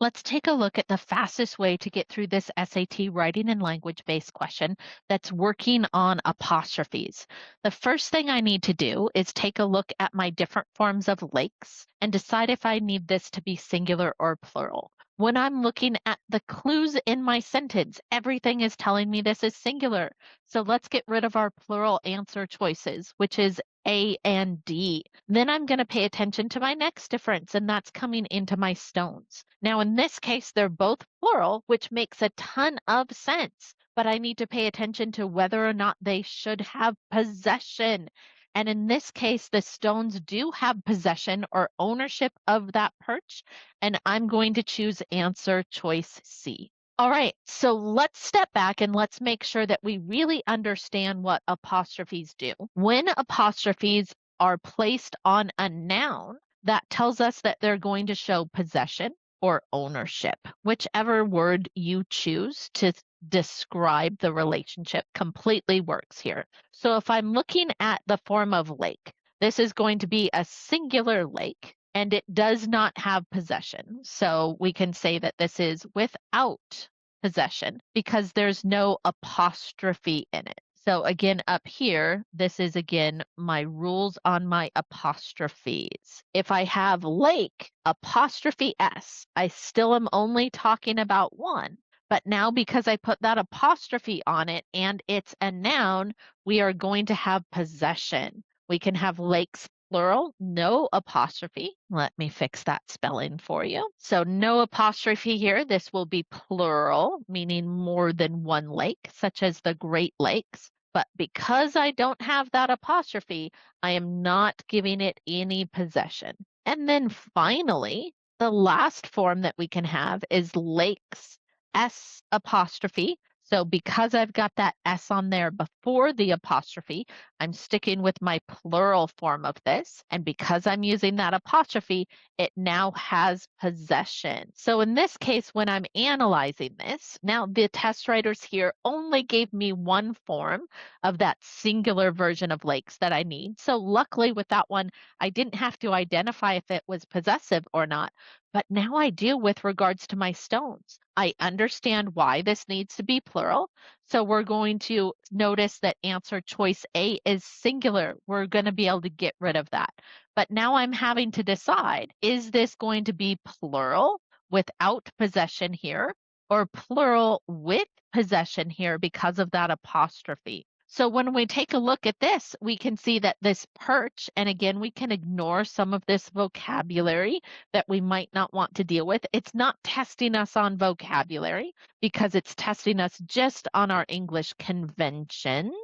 Let's take a look at the fastest way to get through this SAT writing and language-based question that's working on apostrophes. The first thing I need to do is take a look at my different forms of lakes and decide if I need this to be singular or plural. When I'm looking at the clues in my sentence, everything is telling me this is singular. So let's get rid of our plural answer choices, which is A and D. Then I'm going to pay attention to my next difference, and that's coming into my stones. Now, in this case, they're both plural, which makes a ton of sense, but I need to pay attention to whether or not they should have possession. And in this case, the stones do have possession or ownership of that perch, and I'm going to choose answer choice C. All right, so let's step back and let's make sure that we really understand what apostrophes do. When apostrophes are placed on a noun, that tells us that they're going to show possession or ownership, whichever word you choose to describe the relationship completely works here. So if I'm looking at the form of lake, this is going to be a singular lake and it does not have possession. So we can say that this is without possession because there's no apostrophe in it. So again, up here, this is again my rules on my apostrophes. If I have lake, apostrophe S, I still am only talking about one. But now because I put that apostrophe on it and it's a noun, we are going to have possession. We can have lakes plural, no apostrophe. Let me fix that spelling for you. So no apostrophe here. This will be plural, meaning more than one lake, such as the Great Lakes. But because I don't have that apostrophe, I am not giving it any possession. And then finally, the last form that we can have is lakes, S apostrophe. So because I've got that S on there before the apostrophe, I'm sticking with my plural form of this. And because I'm using that apostrophe, it now has possession. So in this case, when I'm analyzing this, now the test writers here only gave me one form of that singular version of lakes that I need. So luckily with that one, I didn't have to identify if it was possessive or not. But now I do with regards to my stones. I understand why this needs to be plural. So we're going to notice that answer choice A is singular. We're going to be able to get rid of that. But now I'm having to decide, is this going to be plural without possession here or plural with possession here because of that apostrophe? So when we take a look at this, we can see that this perch, and again, we can ignore some of this vocabulary that we might not want to deal with. It's not testing us on vocabulary because it's testing us just on our English conventions.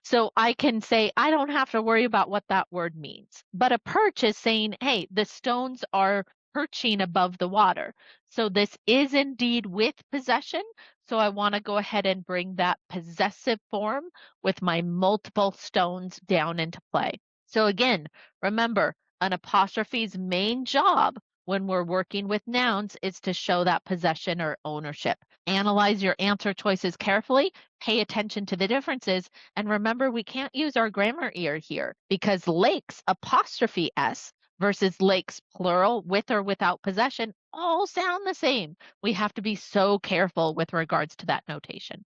So I can say, I don't have to worry about what that word means. But a perch is saying, hey, the stones are perching above the water. So this is indeed with possession. So I want to go ahead and bring that possessive form with my multiple stones down into play. So again, remember, an apostrophe's main job when we're working with nouns is to show that possession or ownership. Analyze your answer choices carefully, pay attention to the differences, and remember we can't use our grammar ear here because lakes apostrophe S versus lakes plural with or without possession all sound the same. We have to be so careful with regards to that notation.